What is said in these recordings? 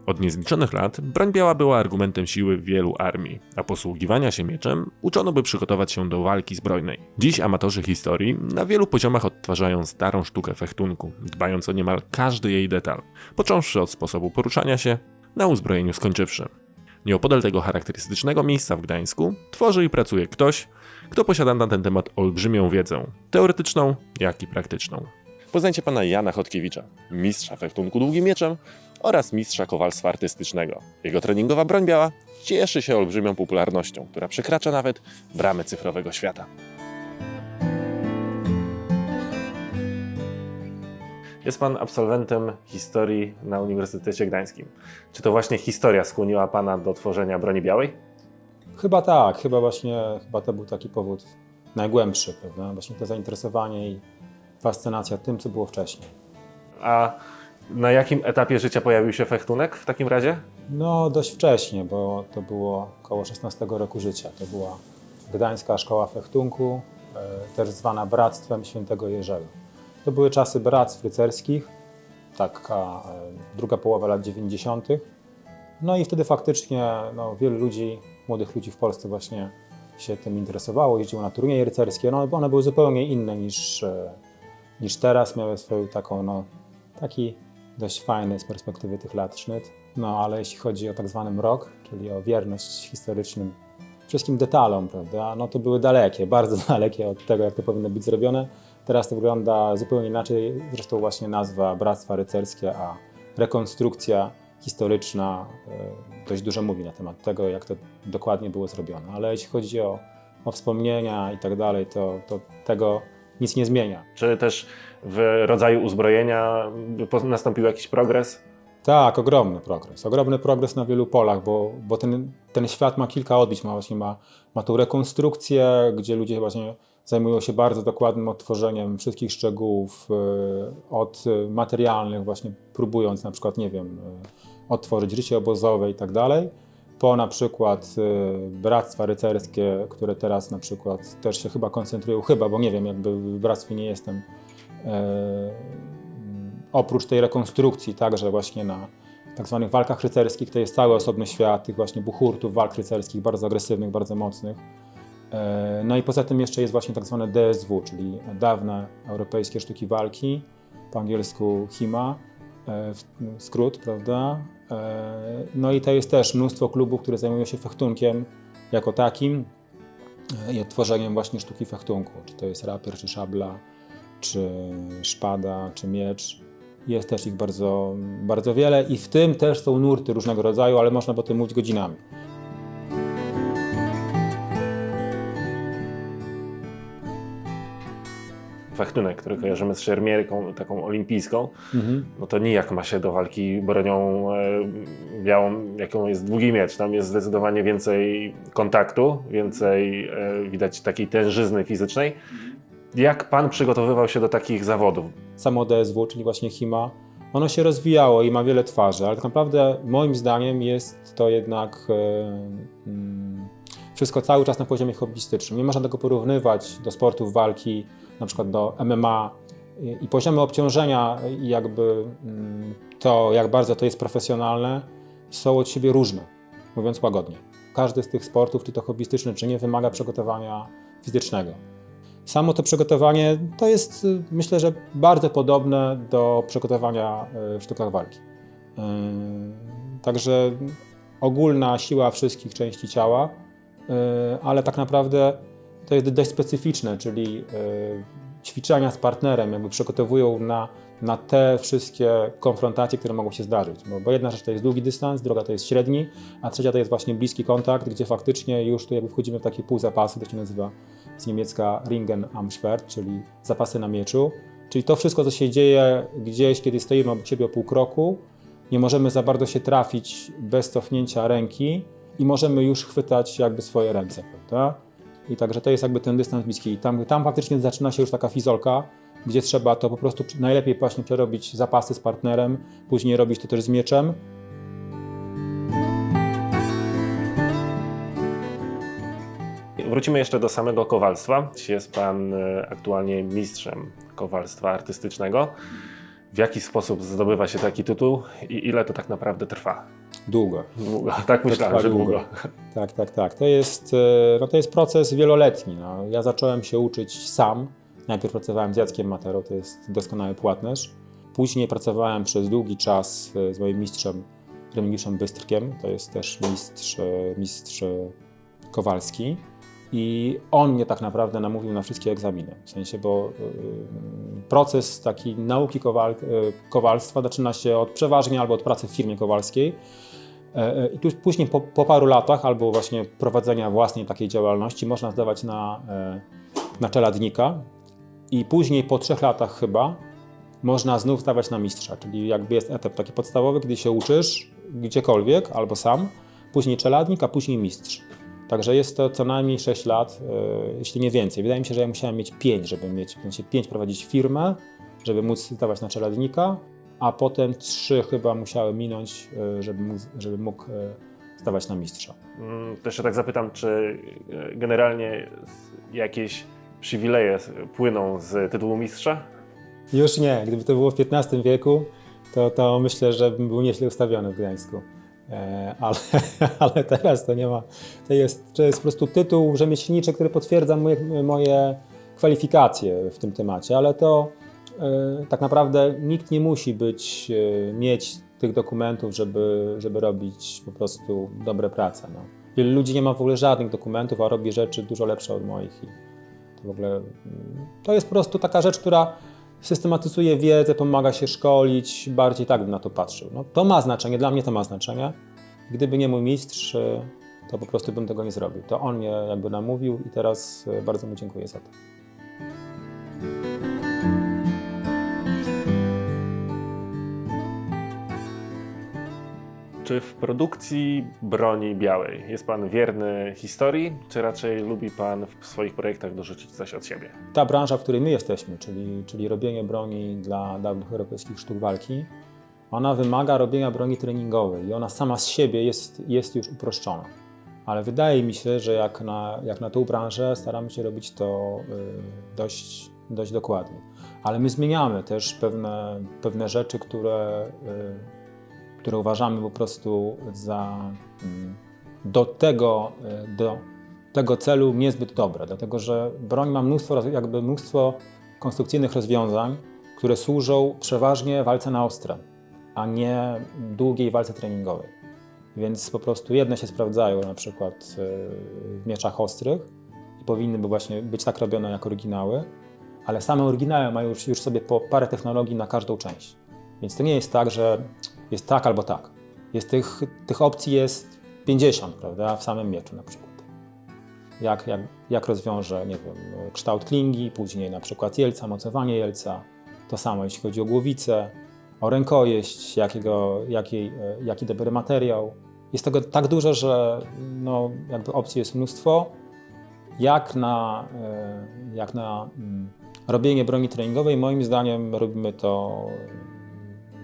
Od niezliczonych lat broń biała była argumentem siły wielu armii, a posługiwania się mieczem uczono, by przygotować się do walki zbrojnej. Dziś amatorzy historii na wielu poziomach odtwarzają starą sztukę fechtunku, dbając o niemal każdy jej detal, począwszy od sposobu poruszania się, na uzbrojeniu skończywszy. Nieopodal tego charakterystycznego miejsca w Gdańsku tworzy i pracuje ktoś, kto posiada na ten temat olbrzymią wiedzę, teoretyczną jak i praktyczną. Poznajcie pana Jana Chodkiewicza, mistrza fechtunku długim mieczem oraz mistrza kowalstwa artystycznego. Jego treningowa broń biała cieszy się olbrzymią popularnością, która przekracza nawet bramy cyfrowego świata. Jest pan absolwentem historii na Uniwersytecie Gdańskim. Czy to właśnie historia skłoniła pana do tworzenia broni białej? Chyba tak, chyba to był taki powód najgłębszy, prawda? Właśnie to zainteresowanie i fascynacja tym, co było wcześniej. A na jakim etapie życia pojawił się fechtunek w takim razie? No dość wcześnie, bo to było około 16 roku życia. To była Gdańska Szkoła Fechtunku, też zwana Bractwem Świętego Jerzego. To były czasy bractw rycerskich, taka druga połowa lat 90. No i wtedy faktycznie wielu ludzi, młodych ludzi w Polsce właśnie się tym interesowało, jeździło na turnieje rycerskie. No, one były zupełnie inne niż teraz, miały swoją taki dość fajny z perspektywy tych lat sznyt. No ale jeśli chodzi o tak zwany mrok, czyli o wierność historycznym wszystkim detalom, prawda, no to były dalekie, bardzo dalekie od tego, jak to powinno być zrobione. Teraz to wygląda zupełnie inaczej, zresztą właśnie nazwa Bractwa Rycerskie, a rekonstrukcja historyczna dość dużo mówi na temat tego, jak to dokładnie było zrobione. Ale jeśli chodzi o wspomnienia i tak dalej, to tego nic nie zmienia. Czy też w rodzaju uzbrojenia nastąpił jakiś progres? Tak, ogromny progres na wielu polach, bo ten świat ma kilka odbić, ma tą rekonstrukcję, gdzie ludzie właśnie zajmują się bardzo dokładnym odtworzeniem wszystkich szczegółów, od materialnych właśnie próbując na przykład, nie wiem, odtworzyć życie obozowe i tak dalej, po na przykład bractwa rycerskie, które teraz na przykład też się chyba koncentrują, bo nie wiem, jakby w bractwie nie jestem, oprócz tej rekonstrukcji także właśnie na tak zwanych walkach rycerskich, to jest cały osobny świat tych właśnie buchurtów, walk rycerskich, bardzo agresywnych, bardzo mocnych. No i poza tym jeszcze jest właśnie tak zwane DSW, czyli dawne europejskie sztuki walki, po angielsku HIMA, skrót, prawda? No i to jest też mnóstwo klubów, które zajmują się fechtunkiem jako takim i odtworzeniem właśnie sztuki fechtunku, czy to jest rapier, czy szabla, czy szpada, czy miecz. Jest też ich bardzo, bardzo wiele i w tym też są nurty różnego rodzaju, ale można o tym mówić godzinami. Fechtunek, który kojarzymy z szermierką taką olimpijską, no to nijak ma się do walki bronią białą, jaką jest długi miecz. Tam jest zdecydowanie więcej kontaktu, więcej widać takiej tężyzny fizycznej. Jak pan przygotowywał się do takich zawodów? Samo DSW, czyli właśnie HIMA, ono się rozwijało i ma wiele twarzy, ale tak naprawdę moim zdaniem jest to jednak wszystko cały czas na poziomie hobbystycznym. Nie można tego porównywać do sportów walki, na przykład do MMA i poziomy obciążenia i jakby to, jak bardzo to jest profesjonalne, są od siebie różne, mówiąc łagodnie. Każdy z tych sportów, czy to hobbystyczny, czy nie, wymaga przygotowania fizycznego. Samo to przygotowanie to jest, myślę, że bardzo podobne do przygotowania w sztukach walki. Także ogólna siła wszystkich części ciała, ale tak naprawdę to jest dość specyficzne, czyli ćwiczenia z partnerem jakby przygotowują na te wszystkie konfrontacje, które mogą się zdarzyć. Bo jedna rzecz to jest długi dystans, druga to jest średni, a trzecia to jest właśnie bliski kontakt, gdzie faktycznie już tu jakby wchodzimy w takie półzapasy, to się nazywa z niemiecka Ringen am Schwert, czyli zapasy na mieczu. Czyli to wszystko, co się dzieje gdzieś, kiedy stoimy obok siebie o pół kroku, nie możemy za bardzo się trafić bez cofnięcia ręki i możemy już chwytać jakby swoje ręce, prawda? I także to jest jakby ten dystans bliski. I tam faktycznie zaczyna się już taka fizolka, gdzie trzeba to po prostu najlepiej właśnie przerobić zapasy z partnerem, później robić to też z mieczem. Wrócimy jeszcze do samego kowalstwa. Jest pan aktualnie mistrzem kowalstwa artystycznego. W jaki sposób zdobywa się taki tytuł i ile to tak naprawdę trwa? Długo. Długo. Tak myślałem, trwa że długo. Tak. To jest proces wieloletni. No. Ja zacząłem się uczyć sam. Najpierw pracowałem z Jackiem Materą, to jest doskonały płatnerz. Później pracowałem przez długi czas z moim mistrzem Remigiuszem Bystrkiem. To jest też mistrz Kowalski. I on mnie tak naprawdę namówił na wszystkie egzaminy. W sensie, bo proces takiej nauki kowalstwa zaczyna się przeważnie albo od pracy w firmie kowalskiej. I tu później po paru latach albo właśnie prowadzenia własnej takiej działalności można zdawać na czeladnika. I później po 3 latach chyba można znów zdawać na mistrza. Czyli jakby jest etap taki podstawowy, kiedy się uczysz gdziekolwiek albo sam, później czeladnik, a później mistrz. Także jest to co najmniej 6 lat, jeśli nie więcej. Wydaje mi się, że ja musiałem mieć 5, żeby mieć, w sensie 5 prowadzić firmę, żeby móc zdawać na czeladnika, a potem 3 chyba musiały minąć, żeby mógł zdawać na mistrza. To jeszcze tak zapytam, czy generalnie jakieś przywileje płyną z tytułu mistrza? Już nie. Gdyby to było w XV wieku, to myślę, że bym był nieźle ustawiony w Gdańsku. Ale teraz to nie ma. To jest po prostu tytuł rzemieślniczy, który potwierdza moje kwalifikacje w tym temacie, ale to tak naprawdę nikt nie musi mieć tych dokumentów, żeby robić po prostu dobre prace. No. Wielu ludzi nie ma w ogóle żadnych dokumentów, a robi rzeczy dużo lepsze od moich. I to w ogóle to jest po prostu taka rzecz, która systematyzuje wiedzę, pomaga się szkolić, bardziej tak bym na to patrzył. No, to ma znaczenie, dla mnie to ma znaczenie. Gdyby nie mój mistrz, to po prostu bym tego nie zrobił. To on mnie jakby namówił i teraz bardzo mu dziękuję za to. Czy w produkcji broni białej jest Pan wierny historii, czy raczej lubi Pan w swoich projektach dorzucić coś od siebie? Ta branża, w której my jesteśmy, czyli robienie broni dla dawnych europejskich sztuk walki, ona wymaga robienia broni treningowej i ona sama z siebie jest już uproszczona. Ale wydaje mi się, że jak na tą branżę staramy się robić to dość dokładnie. Ale my zmieniamy też pewne rzeczy, które uważamy po prostu do tego celu niezbyt dobre, dlatego że broń ma mnóstwo konstrukcyjnych rozwiązań, które służą przeważnie walce na ostre, a nie długiej walce treningowej. Więc po prostu jedne się sprawdzają na przykład w mieczach ostrych i powinny właśnie być tak robione jak oryginały, ale same oryginały mają już sobie po parę technologii na każdą część. Więc to nie jest tak, że jest tak albo tak. Tych opcji jest 50, prawda, w samym mieczu na przykład. Jak rozwiążę, nie wiem, kształt klingi, później na przykład jelca, mocowanie jelca. To samo jeśli chodzi o głowicę, o rękojeść, jaki dobry materiał. Jest tego tak dużo, że no, jakby opcji jest mnóstwo. Jak na robienie broni treningowej, moim zdaniem robimy to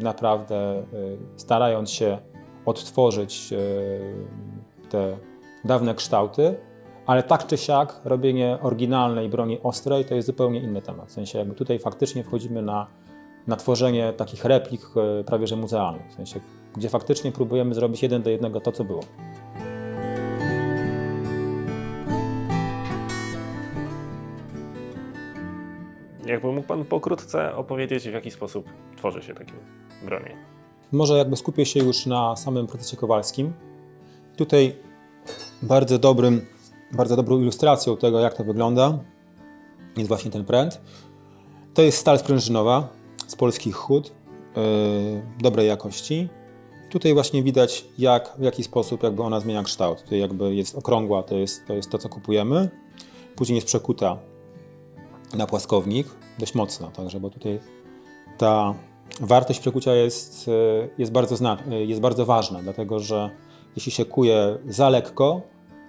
naprawdę starając się odtworzyć te dawne kształty, ale tak czy siak robienie oryginalnej broni ostrej to jest zupełnie inny temat. W sensie jakby tutaj faktycznie wchodzimy na tworzenie takich replik prawie że muzealnych, w sensie gdzie faktycznie próbujemy zrobić 1 do 1 to, co było. Jakby mógł Pan pokrótce opowiedzieć, w jaki sposób tworzy się takie bronie? Może jakby skupię się już na samym procesie kowalskim. Tutaj bardzo dobrą ilustracją tego, jak to wygląda, jest właśnie ten pręt. To jest stal sprężynowa z polskich hut, dobrej jakości. Tutaj właśnie widać, w jaki sposób jakby ona zmienia kształt. Tutaj jakby jest okrągła, to jest to, co kupujemy. Później jest przekuta na płaskownik, dość mocno, także, bo tutaj ta wartość przekucia jest bardzo ważna, dlatego że jeśli się kuje za lekko,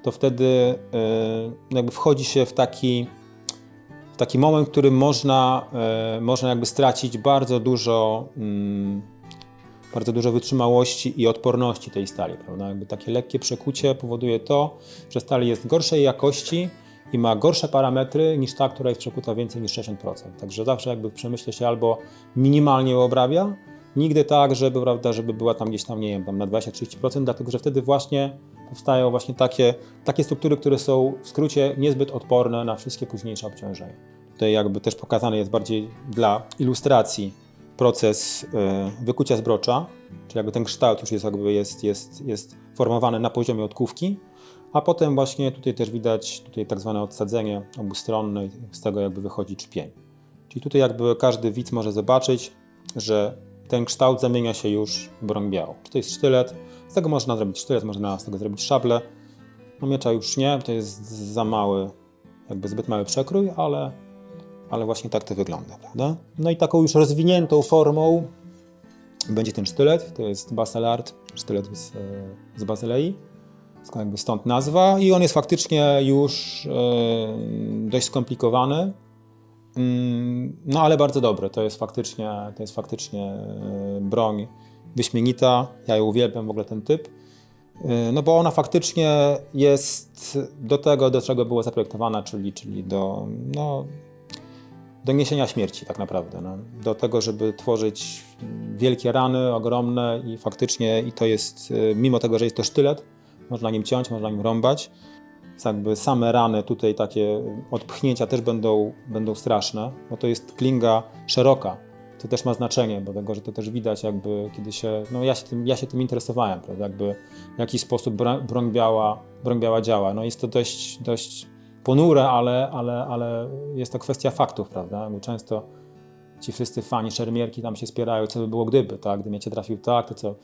to wtedy jakby wchodzi się w taki moment, w którym można jakby stracić bardzo dużo wytrzymałości i odporności tej stali, prawda? Jakby takie lekkie przekucie powoduje to, że stal jest gorszej jakości i ma gorsze parametry niż ta, która jest przekuta więcej niż 60%. Także zawsze jakby w przemyśle się albo minimalnie obrabia, nigdy tak, żeby, prawda, żeby była tam gdzieś tam, nie wiem, tam na 20-30%, dlatego że wtedy właśnie powstają właśnie takie struktury, które są w skrócie niezbyt odporne na wszystkie późniejsze obciążenia. Tutaj jakby też pokazany jest bardziej dla ilustracji proces wykucia zbrocza, czyli jakby ten kształt już jest formowany na poziomie odkówki, a potem właśnie tutaj też widać tak zwane odsadzenie obustronne i z tego jakby wychodzi czpień. Czyli tutaj jakby każdy widz może zobaczyć, że ten kształt zamienia się już w broń białą. Czy to jest sztylet, z tego można zrobić sztylet, można z tego zrobić szablę. No miecza już nie, to jest za mały, jakby zbyt mały przekrój, ale właśnie tak to wygląda, prawda? No i taką już rozwiniętą formą będzie ten sztylet, to jest Basel-Art, sztylet z Bazylei, jakby stąd nazwa i on jest faktycznie już dość skomplikowany, no ale bardzo dobry, to jest faktycznie broń wyśmienita, ja ją uwielbiam w ogóle ten typ, no bo ona faktycznie jest do tego, do czego była zaprojektowana, czyli do niesienia śmierci tak naprawdę, no. Do tego, żeby tworzyć wielkie rany, ogromne i faktycznie i to jest, mimo tego, że jest to sztylet, można nim ciąć, można nim rąbać, jakby same rany tutaj takie odpchnięcia też będą straszne, bo to jest klinga szeroka, to też ma znaczenie, bo tego, że to też widać jakby kiedy się, no ja się tym interesowałem, prawda, jakby w jaki sposób broń biała działa, no jest to dość ponure, ale jest to kwestia faktów, prawda? Bo często ci wszyscy fani szermierki tam się spierają, co by było gdyby, tak? Gdy miecie trafił tak, to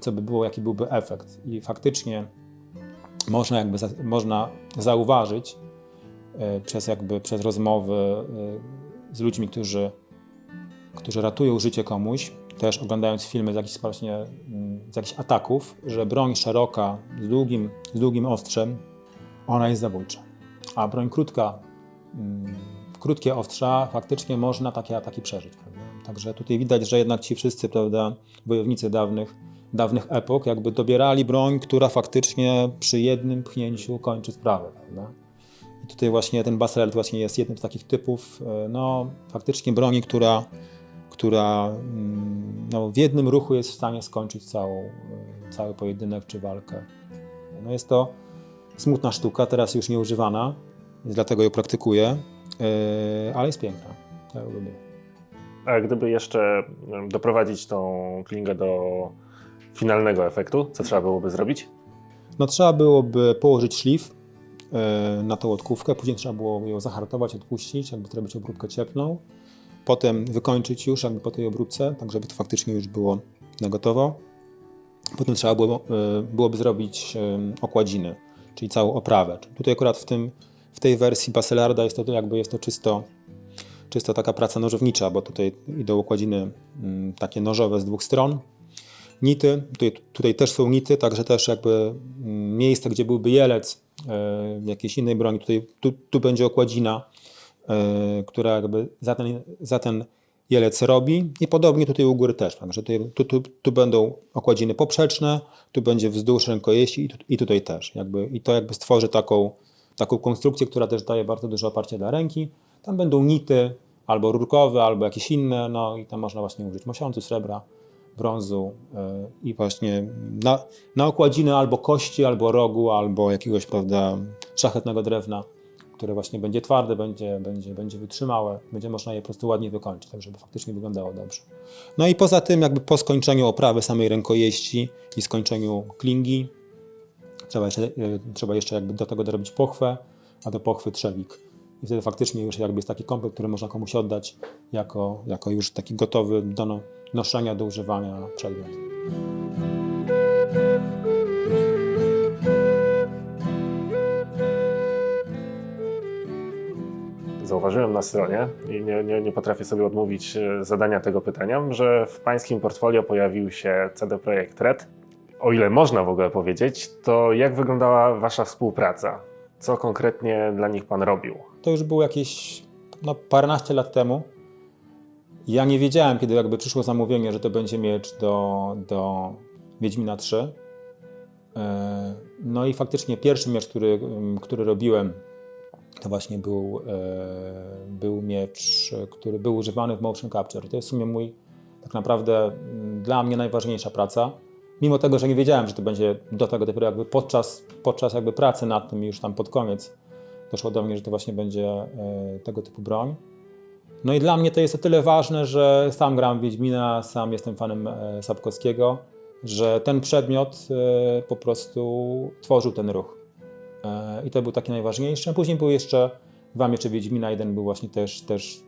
co by było, jaki byłby efekt. I faktycznie można zauważyć przez rozmowy z ludźmi, którzy ratują życie komuś, też oglądając filmy z jakichś ataków, że broń szeroka z długim ostrzem, ona jest zabójcza. A broń krótka, krótkie ostrza, faktycznie można takie ataki przeżyć. Prawda? Także tutaj widać, że jednak ci wszyscy, prawda, wojownicy dawnych epok jakby dobierali broń, która faktycznie przy jednym pchnięciu kończy sprawę. Prawda? I tutaj właśnie ten Basel właśnie jest jednym z takich typów, no faktycznie broni, która no, w jednym ruchu jest w stanie skończyć cały pojedynek czy walkę. No jest to smutna sztuka, teraz już nieużywana, więc dlatego ją praktykuję, ale jest piękna. Ja ją lubię. A gdyby jeszcze doprowadzić tą klingę do finalnego efektu, co trzeba byłoby zrobić? No trzeba byłoby położyć szlif na tą odkówkę, później trzeba było ją zahartować, odpuścić, jakby zrobić obróbkę cieplną, potem wykończyć już jakby po tej obróbce, tak żeby to faktycznie już było na gotowo. Potem trzeba byłoby zrobić okładziny, czyli całą oprawę. Tutaj akurat w tej wersji Baselarda jest to czysto taka praca nożownicza, bo tutaj idą okładziny takie nożowe z dwóch stron. Nity, tutaj też są nity, także też jakby miejsce, gdzie byłby jelec jakiejś innej broni, tu będzie okładzina, która jakby za ten jelec robi i podobnie tutaj u góry też, także tu będą okładziny poprzeczne, tu będzie wzdłuż rękojeści i tutaj też. I to jakby stworzy taką konstrukcję, która też daje bardzo dużo oparcia dla ręki. Tam będą nity albo rurkowe, albo jakieś inne, no i tam można właśnie użyć mosiądzu, srebra, brązu i właśnie na okładziny albo kości, albo rogu, albo jakiegoś, prawda, szlachetnego drewna, które właśnie będzie twarde, będzie wytrzymałe, będzie można je po prostu ładnie wykończyć, tak żeby faktycznie wyglądało dobrze. No i poza tym jakby po skończeniu oprawy samej rękojeści i skończeniu klingi trzeba jeszcze jakby do tego dorobić pochwę, a do pochwy trzewik. I wtedy faktycznie już jakby jest taki komplet, który można komuś oddać jako już taki gotowy do noszenia, do używania przedmiot. Zauważyłem na stronie i nie potrafię sobie odmówić zadania tego pytania, że w pańskim portfolio pojawił się CD Projekt Red. O ile można w ogóle powiedzieć, to jak wyglądała wasza współpraca? Co konkretnie dla nich pan robił? To już było jakieś paręnaście lat temu. Ja nie wiedziałem, kiedy jakby przyszło zamówienie, że to będzie miecz do Wiedźmina 3. No i faktycznie pierwszy miecz, który robiłem, to właśnie był miecz, który był używany w motion capture. To jest w sumie mój, tak naprawdę dla mnie najważniejsza praca. Mimo tego, że nie wiedziałem, że to będzie do tego dopiero jakby podczas jakby pracy nad tym już tam pod koniec doszło do mnie, że to właśnie będzie tego typu broń. No i dla mnie to jest o tyle ważne, że sam gram w Wiedźmina, sam jestem fanem Sapkowskiego, że ten przedmiot po prostu tworzył ten ruch. I to był taki najważniejszy. Później były jeszcze 2 miecze Wiedźmina. Jeden był właśnie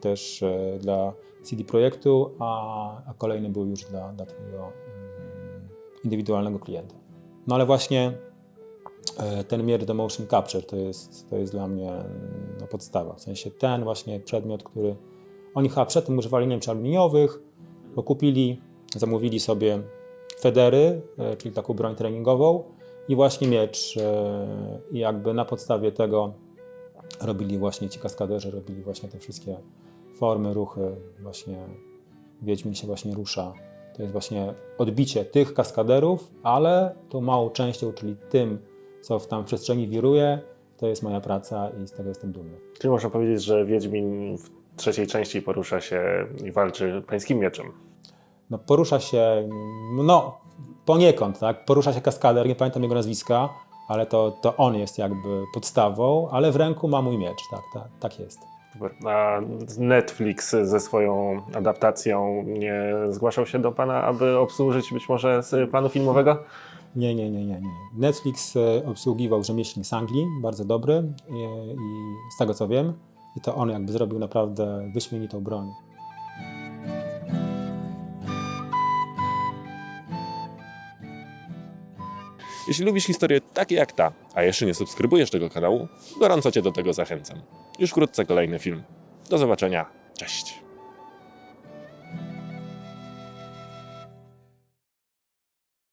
też dla CD Projektu, a kolejny był już dla takiego indywidualnego klienta. No ale właśnie ten miecz do motion capture to jest dla mnie podstawa. W sensie ten właśnie przedmiot, który oni chyba przedtem używali, nie wiem, czy aluminiowych, bo zamówili sobie federy, czyli taką broń treningową i właśnie miecz. I jakby na podstawie tego robili właśnie ci kaskaderzy, robili właśnie te wszystkie formy, ruchy. Właśnie Wiedźmin się właśnie rusza. To jest właśnie odbicie tych kaskaderów, ale tą małą częścią, czyli tym, co tam w przestrzeni wiruje, to jest moja praca i z tego jestem dumny. Czyli można powiedzieć, że Wiedźmin w trzeciej części porusza się i walczy pańskim mieczem. No, porusza się, no poniekąd, tak? Porusza się kaskader, nie pamiętam jego nazwiska, ale to on jest jakby podstawą, ale w ręku ma mój miecz, tak jest. A Netflix ze swoją adaptacją nie zgłaszał się do pana, aby obsłużyć być może z planu filmowego? Nie. Netflix obsługiwał rzemieślnik z Anglii, bardzo dobry i z tego co wiem, i to on jakby zrobił naprawdę wyśmienitą broń. Jeśli lubisz historie takie jak ta, a jeszcze nie subskrybujesz tego kanału, gorąco cię do tego zachęcam. Już wkrótce kolejny film. Do zobaczenia. Cześć.